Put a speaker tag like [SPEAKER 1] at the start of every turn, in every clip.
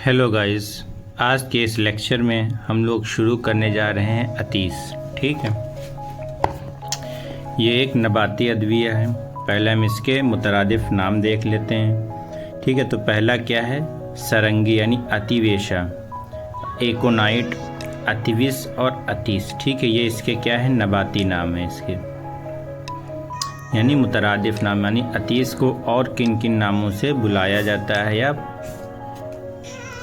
[SPEAKER 1] Hello guys, आज के इस लेक्चर में हम लोग शुरू करने जा रहे हैं अतीस। ठीक है, ये एक नबाती अद्विया है। पहले हम इसके मुतरादिफ नाम देख लेते हैं। ठीक है, तो पहला क्या है? सरंगी यानी अतिवेशा, एकोनाइट, अतिविस और अतीस। ठीक है, ये इसके क्या है? नबाती नाम है इसके, यानी मुतरादिफ नाम। यानी अतीस को और किन किन नामों से बुलाया जाता है या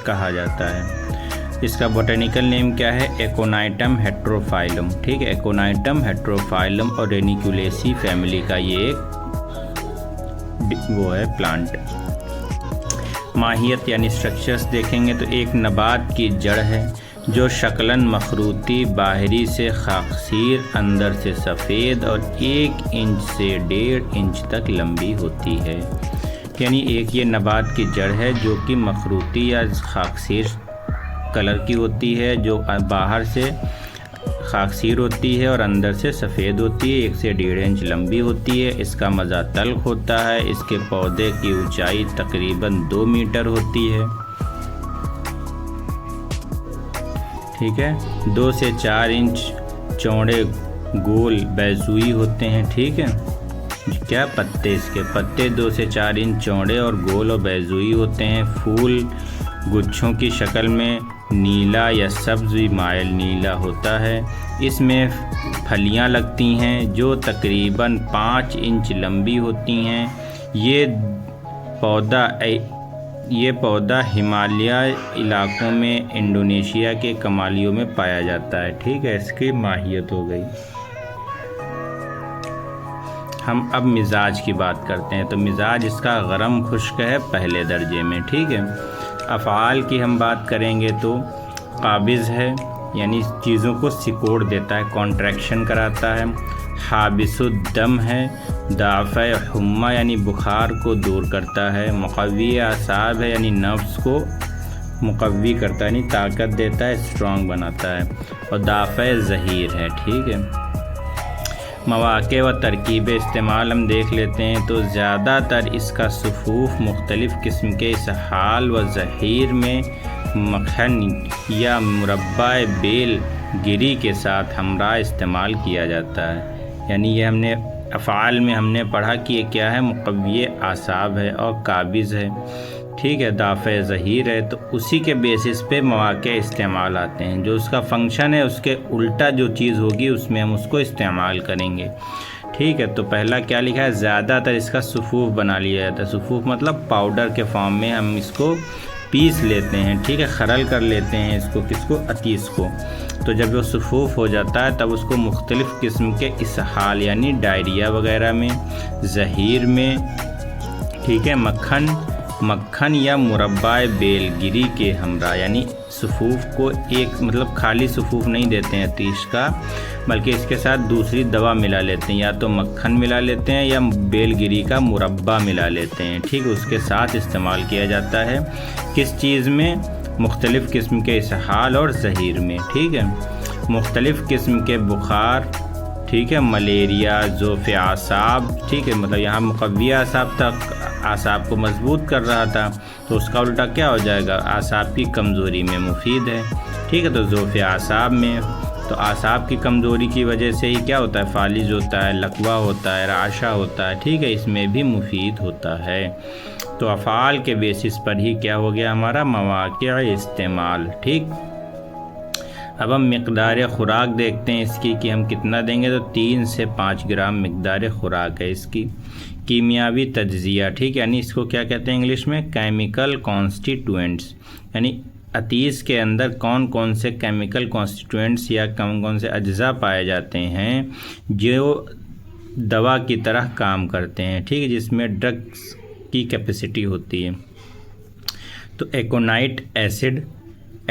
[SPEAKER 1] कहा जाता है? इसका बोटेनिकल नेम क्या है? एकोनाइटम हेट्रोफाइलम। ठीक है, एकोनाइटम हेट्रोफाइलम और रेनिकुलेसी फैमिली का ये एक वो है प्लांट। माहियत यानी स्ट्रक्चर्स देखेंगे तो एक नबात की जड़ है जो शक्लन मखरूती, बाहरी से खाकसीर, अंदर से सफ़ेद और 1 इंच से 1.5 इंच तक लंबी होती है। यानी एक ये नबात की जड़ है जो कि मखरूती या खाकसीर कलर की होती है, जो बाहर से खाकसीर होती है और अंदर से सफ़ेद होती है, 1 से 1.5 इंच लंबी होती है। इसका मज़ा तल्ख होता है। इसके पौधे की ऊंचाई तकरीबन 2 मीटर होती है। ठीक है, 2 से 4 इंच चौड़े गोल बैजुई होते हैं। ठीक है, क्या पत्ते? इसके पत्ते 2 से 4 इंच चौड़े और गोल और बैजुई होते हैं। फूल गुच्छों की शक्ल में नीला या सब्ज़ माइल नीला होता है। इसमें फलियां लगती हैं जो तकरीबन 5 इंच लंबी होती हैं। ये पौधा हिमालय इलाकों में, इंडोनेशिया के कमालियों में पाया जाता है। ठीक है, इसकी माहियत हो गई। हम अब मिजाज की बात करते हैं। तो मिजाज इसका गरम खुश्क है पहले दर्जे में। ठीक है, अफ़आल की हम बात करेंगे तो काबिज़ है, यानी चीज़ों को सिकोड़ देता है, कॉन्ट्रैक्शन कराता है। हाबिसुद्दम है, दाफ़े हुम्मा यानी बुखार को दूर करता है। मुक़व्वी आसाब है, यानी नफ्स को मुक़व्वी करता है, यानी ताकत देता है, स्ट्रॉन्ग बनाता है। और दाफ़े ज़हीर है। ठीक है, मवाक़े व तरकीब इस्तेमाल हम देख लेते हैं। तो ज़्यादातर इसका सफ़ूफ़ मुख्तलिफ़ किस्म के इसहाल व ज़हीर में मक्खन या मुरब्बा बेल गिरी के साथ हमरा इस्तेमाल किया जाता है। यानी ये हमने अफ़आल में हमने पढ़ा कि ये क्या है? मुक़व्वी आसाब है और काबिज़ है। ठीक है, दाफ़े ज़हीर है। तो उसी के बेसिस पे मवाक़े इस्तेमाल आते हैं। जो उसका फ़ंक्शन है उसके उल्टा जो चीज़ होगी उसमें हम उसको इस्तेमाल करेंगे। ठीक है, तो पहला क्या लिखा है? ज़्यादातर इसका सफ़ूफ़ बना लिया जाता है। सफ़ूफ़ मतलब पाउडर के फॉर्म में हम इसको पीस लेते हैं। ठीक है, खरल कर लेते हैं इसको, किसको? अतीस को। तो जब वो सफ़ूफ़ हो जाता है तब उसको मुख्तलिफ़ किस्म के इसहाल यानी डायरिया वगैरह में, ज़हीर में, ठीक है, मक्खन या मुरब्बा बेलगिरी के हमरा, यानी सफ़ूफ़ को एक मतलब खाली सफ़ूफ़ नहीं देते हैं अतीश का, बल्कि इसके साथ दूसरी दवा मिला लेते हैं। या तो मक्खन मिला लेते हैं या बेलगिरी का मुरब्बा मिला लेते हैं। ठीक है, उसके साथ इस्तेमाल किया जाता है। किस चीज़ में? मुख्तलिफ़ किस्म के इसहाल और ज़हीर में। ठीक है, मुख्तलिफ़ किस्म के बुखार, ठीक है, मलेरिया, ज़ोफ़े आसाब। ठीक है, मतलब यहाँ मुक़व्वी आसाब तक आसाब को मजबूत कर रहा था, तो उसका उल्टा क्या हो जाएगा? आसाब की कमज़ोरी में मुफीद है। ठीक है, तो ज़ोफ़े आसाब में, तो आसाब की कमज़ोरी की वजह से ही क्या होता है? फालिज होता है, लकवा होता है, राशा होता है। ठीक है, इसमें भी मुफीद होता है। तो अफ़आल के बेसिस पर ही क्या हो गया हमारा? मवाक़े इस्तेमाल। ठीक, अब हम मिक़दार ख़ुराक देखते हैं इसकी कि हम कितना देंगे। तो 3 से 5 ग्राम मिक़दार ख़ुराक है इसकी। कीमियावी तज्ज़िया, ठीक, यानी इसको क्या कहते हैं इंग्लिश में? Chemical constituents. यानी अतीस के अंदर कौन कौन से केमिकल कॉन्स्टिट्यूएंट्स या कौन कौन से अज्जा पाए जाते हैं जो दवा की तरह काम करते हैं। ठीक है, जिसमें ड्रग्स की कैपेसिटी होती है। तो एकोनाइट एसिड,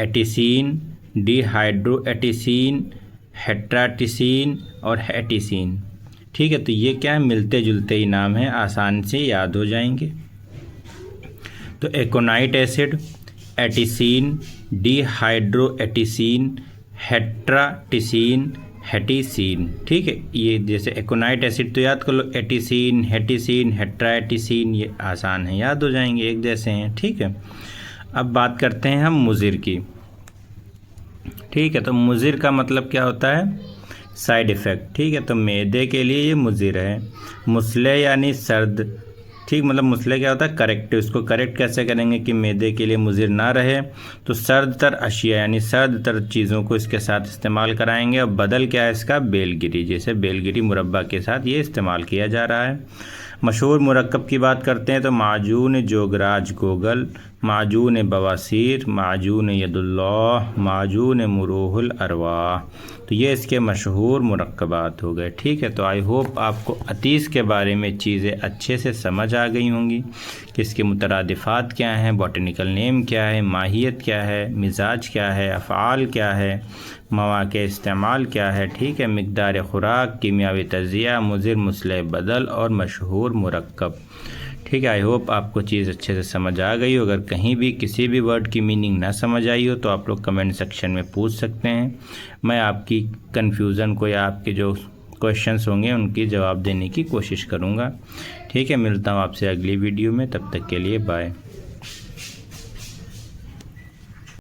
[SPEAKER 1] एटिसिन, डिहाइड्रोएटिसिन, हेट्राटिसिन और हेटिसिन। ठीक है, तो ये क्या है? मिलते जुलते ही नाम है, आसान से याद हो जाएंगे। तो एकोनाइट एसिड, एटिसिन, डिहाइड्रोएटिसिन, हेट्राटिसिन, हेटिसिन। ठीक है, ये जैसे एकोनाइट एसिड तो याद कर लो, एटिसिन, हेटिसिन, हेट्राटिसिन, ये आसान है, याद हो जाएंगे, एक जैसे हैं। ठीक है, अब बात करते हैं हम मुज़िर की। ठीक है, तो मुज़िर का मतलब क्या होता है? Side effect. ठीक है, तो मैदे के लिए ये मुज़िर है। मुसले यानी सर्द। ठीक, मतलब मुसले क्या होता है? करेक्ट। इसको करेक्ट कैसे करेंगे कि मैदे के लिए मुज़िर ना रहे? तो सर्द तर अशिया यानी सर्द तर चीज़ों को इसके साथ इस्तेमाल कराएंगे। और बदल क्या है इसका? बेलगिरी। जैसे बेलगिरी मुरब्बा के साथ ये इस्तेमाल किया जा रहा है। मशहूर मुरक्कब की बात करते हैं तो माजून जोगराज गोगल, माजून बवासीर, माजून यदुल्लाह, माजून मुरूहुल अरवाह। तो ये इसके मशहूर मुरक्कबात हो गए। ठीक है, तो आई होप आपको अतीस के बारे में चीज़ें अच्छे से समझ आ गई होंगी कि इसके मुतरादिफ़ात क्या हैं, बॉटनिकल नेम क्या है, माहियत क्या है, मिजाज क्या है, अफ़आल क्या है, मवाक़े इस्तेमाल क्या है। ठीक है, मिक़दार ख़ुराक, कीमियावी तज़िया, मुज़िर, मुसले बदल और मशहूर मुरक्कब। ठीक है, आई होप आपको चीज़ अच्छे से समझ आ गई हो। अगर कहीं भी किसी भी वर्ड की मीनिंग ना समझ आई हो तो आप लोग कमेंट सेक्शन में पूछ सकते हैं। मैं आपकी कन्फ्यूज़न को या आपके जो क्वेश्चंस होंगे उनकी जवाब देने की कोशिश करूँगा। ठीक है, मिलता हूँ आपसे अगली वीडियो में, तब तक के लिए बाय।